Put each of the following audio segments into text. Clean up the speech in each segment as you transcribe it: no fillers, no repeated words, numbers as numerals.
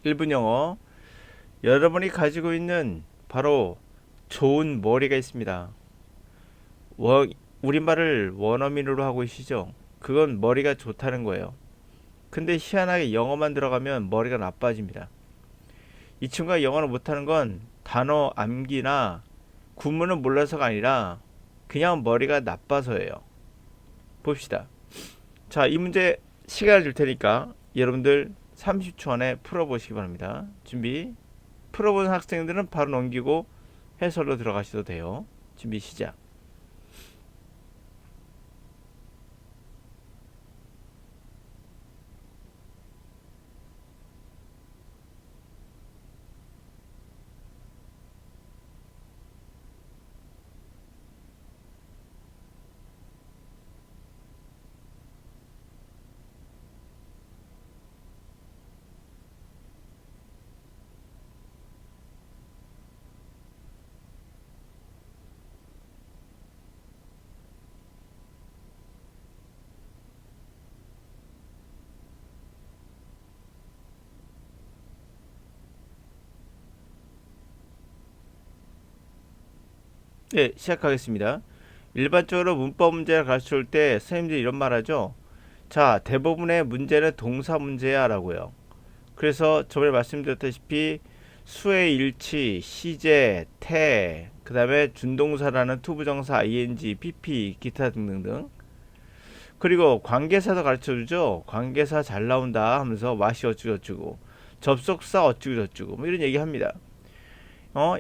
1분 영어. 여러분이 가지고 있는 바로 좋은 머리가 있습니다. 우리말을 원어민으로 하고 계시죠? 그건 머리가 좋다는 거예요. 근데 희한하게 영어만 들어가면 머리가 나빠집니다. 이 친구가 영어를 못하는 건 단어 암기나 구문을 몰라서가 아니라 그냥 머리가 나빠서예요. 봅시다. 자, 이 문제 시간을 줄 테니까 여러분들 30초 안에 풀어보시기 바랍니다. 준비. 풀어본 학생들은 바로 넘기고 해설로 들어가셔도 돼요. 준비 시작. 네, 시작하겠습니다. 일반적으로 문법 문제를 가르칠 때 선생님들이 이런 말 하죠. 자, 대부분의 문제는 동사 문제야 라고요. 그래서 저번에 말씀드렸다시피 수의 일치, 시제, 태, 그 다음에 준동사라는 투부정사, ing, pp, 기타 등등등. 그리고 관계사도 가르쳐주죠. 관계사 잘 나온다 하면서 와시 어쩌고저쩌고, 접속사 어쩌고저쩌고 뭐 이런 얘기합니다.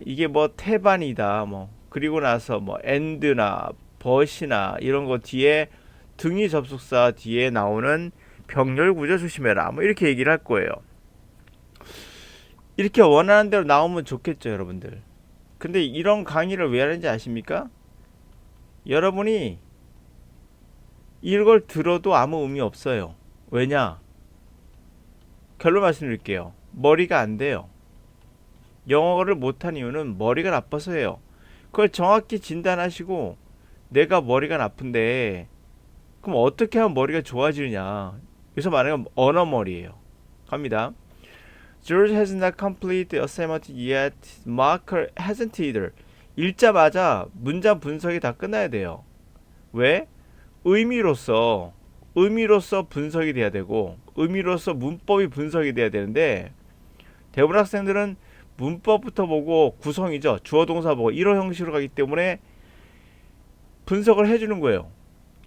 이게 뭐 태반이다 뭐, 그리고 나서 뭐 and나 but이나 이런 거 뒤에 등위 접속사 뒤에 나오는 병렬 구조 조심해라 뭐 이렇게 얘기를 할 거예요. 이렇게 원하는 대로 나오면 좋겠죠, 여러분들. 근데 이런 강의를 왜 하는지 아십니까? 여러분이 이걸 들어도 아무 의미 없어요. 왜냐? 결론 말씀드릴게요. 머리가 안 돼요. 영어를 못한 이유는 머리가 나빠서예요. 그걸 정확히 진단하시고 내가 머리가 나쁜데 그럼 어떻게 하면 머리가 좋아지느냐. 여기서 말하는 건 언어머리예요. 갑니다. George has not completed the assignment yet. Mark hasn't either. 읽자마자 문장 분석이 다 끝나야 돼요. 왜? 의미로서 분석이 돼야 되고 의미로서 문법이 분석이 돼야 되는데 대부분 학생들은 문법부터 보고 구성이죠. 주어 동사 보고 이런 형식으로 가기 때문에 분석을 해주는 거예요.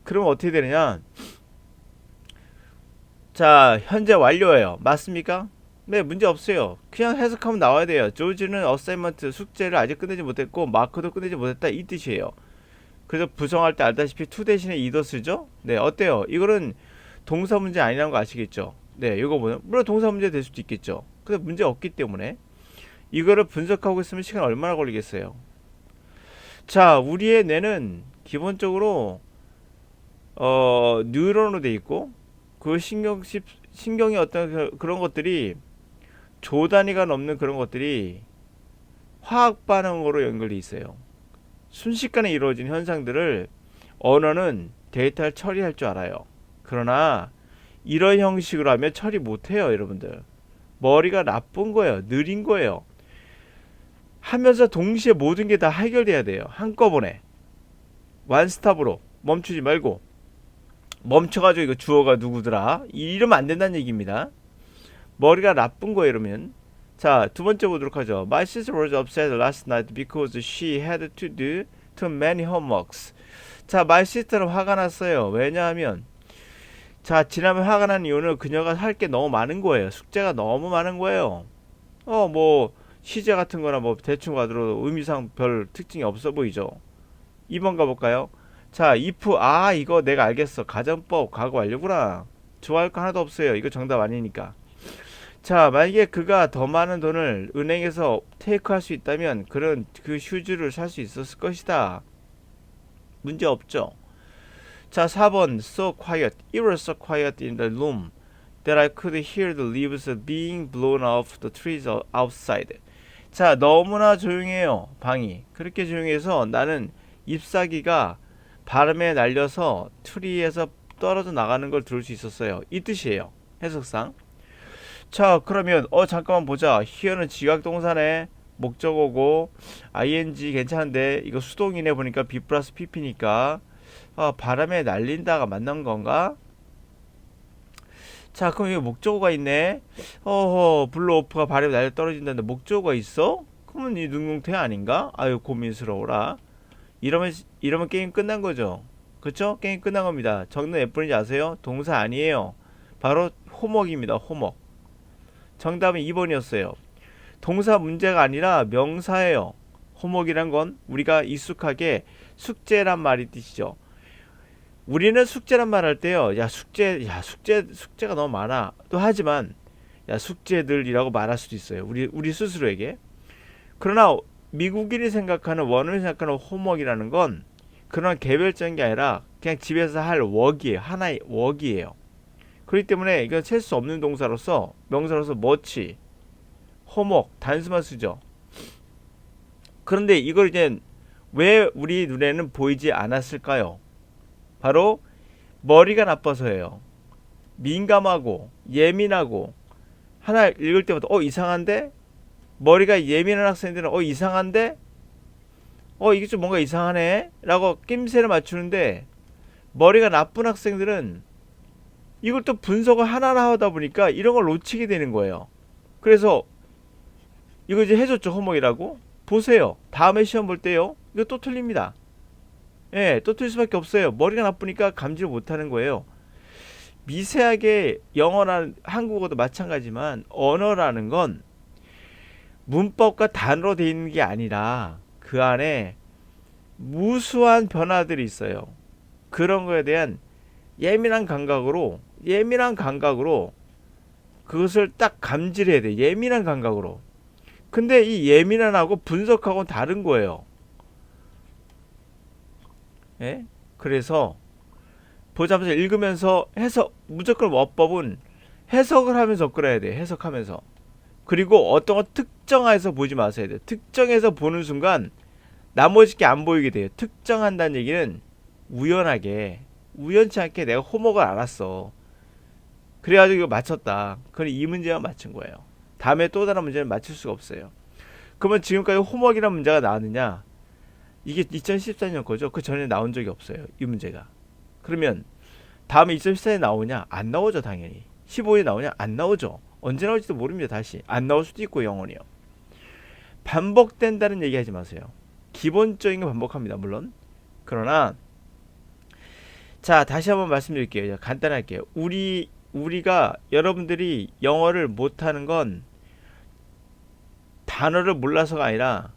그러면 어떻게 되느냐? 자, 현재 완료예요. 맞습니까? 네, 문제 없어요. 그냥 해석하면 나와야 돼요. 조지는 어사이먼트 숙제를 아직 끝내지 못했고 마크도 끝내지 못했다 이 뜻이에요. 그래서 부정할 때 알다시피 to 대신에 either 쓰죠? 네, 어때요? 이거는 동사 문제 아니라는 거 아시겠죠? 네, 이거 보면 물론 동사 문제 될 수도 있겠죠. 근데 문제 없기 때문에 이거를 분석하고 있으면 시간 얼마나 걸리겠어요? 자, 우리의 뇌는 기본적으로 뉴런으로 돼 있고 그 신경이 어떤 그런 것들이 조 단위가 넘는 그런 것들이 화학 반응으로 연결돼 있어요. 순식간에 이루어진 현상들을 언어는 데이터를 처리할 줄 알아요. 그러나 이런 형식으로 하면 처리 못해요, 여러분들. 머리가 나쁜 거예요. 느린 거예요. 하면서 동시에 모든 게 다 해결돼야 돼요. 한꺼번에. 완스톱으로 멈추지 말고. 멈춰가지고 이거 주어가 누구더라? 이러면 안 된다는 얘기입니다. 머리가 나쁜 거예요, 이러면. 자, 두 번째 보도록 하죠. My sister was upset last night because she had to do too many homeworks. 자, my sister는 화가 났어요. 왜냐하면 자, 지난번 화가 난 이유는 그녀가 할 게 너무 많은 거예요. 숙제가 너무 많은 거예요. 뭐 시제 같은 거나 뭐 대충 가들어도 의미상 별 특징이 없어 보이죠. 2번 가볼까요? 자, if 이거 내가 알겠어. 가정법 과거 완료구나. 좋아할 거 하나도 없어요. 이거 정답 아니니까. 자, 만약에 그가 더 많은 돈을 은행에서 테이크할 수 있다면 그런 그 슈즈를 살 수 있었을 것이다. 문제 없죠. 자, 4번 so quiet. It was so quiet in the room that I could hear the leaves being blown off the trees outside. 자, 너무나 조용해요. 방이. 그렇게 조용해서 나는 잎사귀가 바람에 날려서 트리에서 떨어져 나가는 걸 들을 수 있었어요. 이 뜻이에요. 해석상. 자, 그러면 잠깐만 보자. here는 지각동사네. 목적어고 ing 괜찮은데 이거 수동이네. 보니까 be 플러스 pp니까 바람에 날린다가 맞는 건가? 자, 그럼 여기 목적어가 있네. 블로 오프가 바람에 날려 떨어진다는데 목적어가 있어? 그러면 이 능동태 아닌가? 아유, 고민스러워라. 이러면 게임 끝난 거죠. 그쵸? 게임 끝난 겁니다. 적는 몇 번인지 아세요? 동사 아니에요. 바로 호목입니다. 호목. 정답은 2번이었어요. 동사 문제가 아니라 명사예요. 호목이란 건 우리가 익숙하게 숙제란 말이 뜻이죠. 우리는 숙제란 말 할 때요. 숙제가 너무 많아. 또 하지만 숙제들이라고 말할 수도 있어요. 우리 스스로에게. 그러나 미국인이 생각하는 원어민이 생각하는 호목이라는 건 그런 개별적인 게 아니라 그냥 집에서 할 웍이에요. 하나의 웍이에요. 그렇기 때문에 이건 셀 수 없는 동사로서 명사로서 머치, 호목, 단수만 쓰죠. 그런데 이걸 이제 왜 우리 눈에는 보이지 않았을까요? 바로 머리가 나빠서예요. 민감하고 예민하고 하나 읽을 때마다 이상한데? 머리가 예민한 학생들은 이상한데? 이게 좀 뭔가 이상하네? 라고 낌새를 맞추는데 머리가 나쁜 학생들은 이걸 또 분석을 하나하나 하다 보니까 이런 걸 놓치게 되는 거예요. 그래서 이거 이제 해줬죠. 호목이라고. 보세요. 다음에 시험 볼 때요. 이거 또 틀립니다. 예, 또 틀릴 수밖에 없어요. 머리가 나쁘니까 감지를 못하는 거예요. 미세하게 영어나 한국어도 마찬가지지만 언어라는 건 문법과 단어로 되어 있는 게 아니라 그 안에 무수한 변화들이 있어요. 그런 거에 대한 예민한 감각으로 그것을 딱 감지를 해야 돼. 예민한 감각으로. 근데 이 예민한하고 분석하고는 다른 거예요. 예? 그래서 보자마자 읽으면서 무조건 어법은 해석을 하면서 접근해야 돼. 해석하면서. 그리고 어떤 거 특정해서 보지 마셔야 돼요. 특정해서 보는 순간 나머지 게 안 보이게 돼요. 특정한다는 얘기는 우연치 않게 내가 호목을 알았어. 그래가지고 이거 맞췄다. 그럼 이 문제만 맞춘 거예요. 다음에 또 다른 문제는 맞출 수가 없어요. 그러면 지금까지 호목이라는 문제가 나왔느냐? 이게 2014년 거죠. 그 전에 나온 적이 없어요. 이 문제가. 그러면 다음에 2014년에 나오냐? 안 나오죠. 당연히. 15에 나오냐? 안 나오죠. 언제 나올지도 모릅니다. 다시. 안 나올 수도 있고 영원히요. 반복된다는 얘기 하지 마세요. 기본적인 거 반복합니다. 물론. 그러나 자, 다시 한번 말씀드릴게요. 간단할게요. 우리가 여러분들이 영어를 못하는 건 단어를 몰라서가 아니라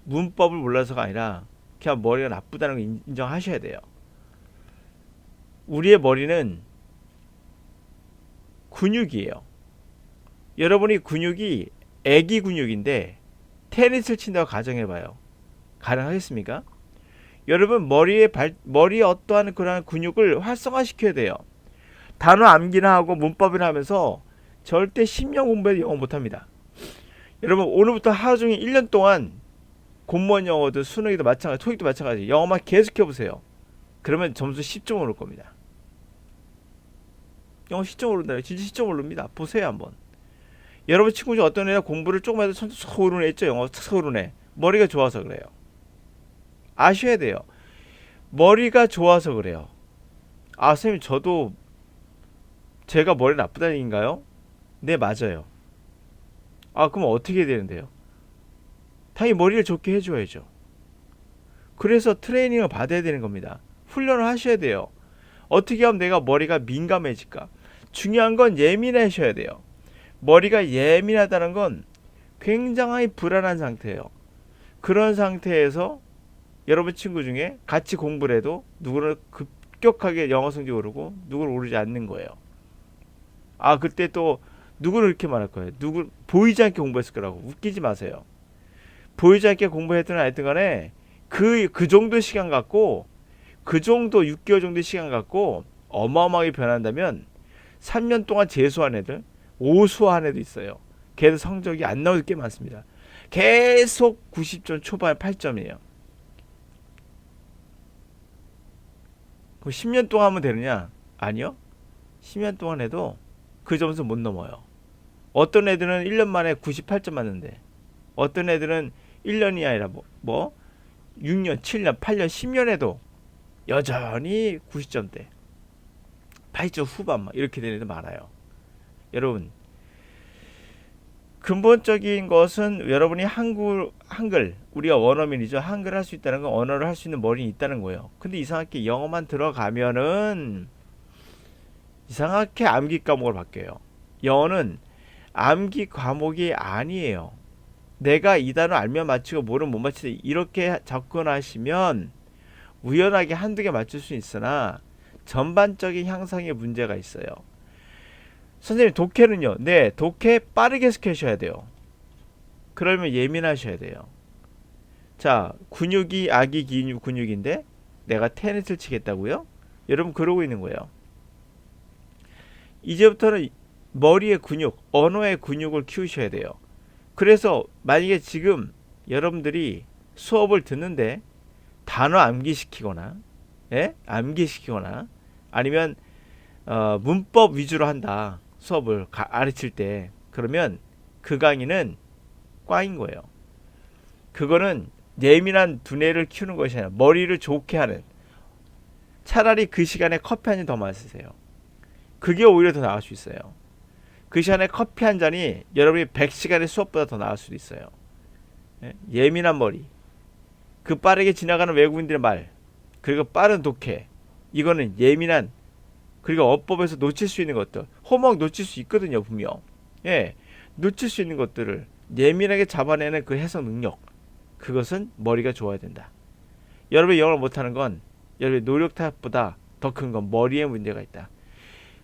문법을 몰라서가 아니라 그냥 머리가 나쁘다는 걸 인정하셔야 돼요. 우리의 머리는 근육이에요. 여러분이 근육이 애기 근육인데 테니스를 친다고 가정해봐요. 가능하겠습니까? 여러분 머리에 어떠한 그런 근육을 활성화시켜야 돼요. 단어 암기나 하고 문법이나 하면서 절대 10년 공부해도 영어 못합니다. 여러분 오늘부터 하루 종일 1년 동안 공무원 영어도 수능이도 마찬가지, 토익도 마찬가지 영어만 계속 해보세요. 그러면 점수 10점 오를 겁니다. 영어 10점 오른다. 진짜 10점 오릅니다. 보세요 한번. 여러분 친구 중 어떤 애가 공부를 조금 해도 척 오르네 했죠. 영어 척 오르네. 머리가 좋아서 그래요. 아셔야 돼요. 머리가 좋아서 그래요. 아 선생님 저도 제가 머리 나쁘다는 얘기인가요? 네 맞아요. 아 그럼 어떻게 해야 되는데요? 당연히 머리를 좋게 해줘야죠. 그래서 트레이닝을 받아야 되는 겁니다. 훈련을 하셔야 돼요. 어떻게 하면 내가 머리가 민감해질까? 중요한 건 예민하셔야 돼요. 머리가 예민하다는 건 굉장히 불안한 상태예요. 그런 상태에서 여러분 친구 중에 같이 공부를 해도 누구는 급격하게 영어 성적이 오르고 누구는 오르지 않는 거예요. 아 그때 또 누구를 이렇게 말할 거예요. 누구 보이지 않게 공부했을 거라고. 웃기지 마세요. 보이지 않게 공부했든 안 했든 간에 그 정도 시간 갖고 그 정도 6개월 정도 시간 갖고 어마어마하게 변한다면 3년 동안 재수한 애들, 오수한 애도 있어요. 걔들 성적이 안 나올 게 많습니다. 계속 90점 초반 8점이에요. 그럼 10년 동안 하면 되느냐? 아니요. 10년 동안 해도 그 점수 못 넘어요. 어떤 애들은 1년 만에 98점 맞는데 어떤 애들은 1년이 아니라 6년, 7년, 8년, 10년에도 여전히 90점대, 80점 후반 막 이렇게 되는 애들 많아요. 여러분, 근본적인 것은 여러분이 한글, 우리가 원어민이죠. 한글 할 수 있다는 건 언어를 할 수 있는 머리는 있다는 거예요. 근데 이상하게 영어만 들어가면은 이상하게 암기 과목으로 바뀌어요. 영어는 암기 과목이 아니에요. 내가 이 단어 알면 맞히고 모르면 못 맞히다 이렇게 접근하시면 우연하게 한두 개 맞출 수 있으나 전반적인 향상에 문제가 있어요. 선생님 독해는요? 네, 독해 빠르게 스케셔야 돼요. 그러면 예민하셔야 돼요. 자, 근육이 아기 근육인데 내가 테니스를 치겠다고요? 여러분 그러고 있는 거예요. 이제부터는 머리의 근육, 언어의 근육을 키우셔야 돼요. 그래서 만약에 지금 여러분들이 수업을 듣는데 단어 암기시키거나, 예? 암기시키거나 아니면 문법 위주로 한다. 수업을 가르칠 때 그러면 그 강의는 꽝인 거예요. 그거는 예민한 두뇌를 키우는 것이 아니라 머리를 좋게 하는, 차라리 그 시간에 커피 한 잔 더 마시세요. 그게 오히려 더 나을 수 있어요. 그 시간에 커피 한 잔이 여러분이 100시간의 수업보다 더 나을 수도 있어요. 예? 예민한 머리, 그 빠르게 지나가는 외국인들의 말, 그리고 빠른 독해, 이거는 예민한, 그리고 어법에서 놓칠 수 있는 것들, 호목 놓칠 수 있거든요, 분명. 예, 놓칠 수 있는 것들을 예민하게 잡아내는 그 해석 능력, 그것은 머리가 좋아야 된다. 여러분이 영어를 못하는 건 여러분의 노력 탓보다 더 큰 건 머리에 문제가 있다.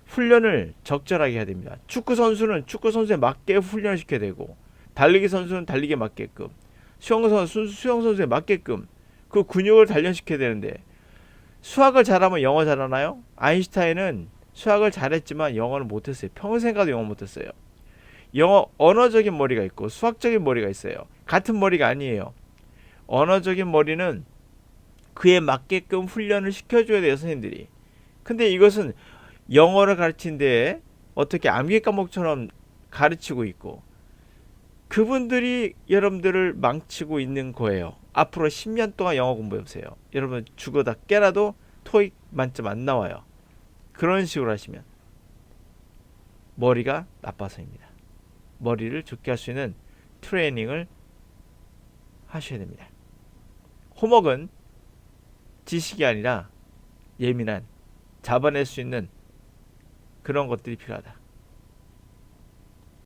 훈련을 적절하게 해야 됩니다. 축구 선수는 축구 선수에 맞게 훈련을 시켜야 되고, 달리기 선수는 달리기에 맞게끔, 수영 선수에 맞게끔 그 근육을 단련시켜야 되는데, 수학을 잘하면 영어 잘하나요? 아인슈타인은 수학을 잘했지만 영어를 못했어요. 평생 가도 영어 못했어요. 영어 언어적인 머리가 있고 수학적인 머리가 있어요. 같은 머리가 아니에요. 언어적인 머리는 그에 맞게끔 훈련을 시켜줘야 돼요, 선생님들이. 근데 이것은 영어를 가르치는데 어떻게 암기 과목처럼 가르치고 있고, 그분들이 여러분들을 망치고 있는 거예요. 앞으로 10년 동안 영어 공부해보세요. 여러분 죽어다 깨라도 토익 만점 안 나와요. 그런 식으로 하시면 머리가 나빠서입니다. 머리를 좋게 할 수 있는 트레이닝을 하셔야 됩니다. 호목은 지식이 아니라 예민한, 잡아낼 수 있는 그런 것들이 필요하다.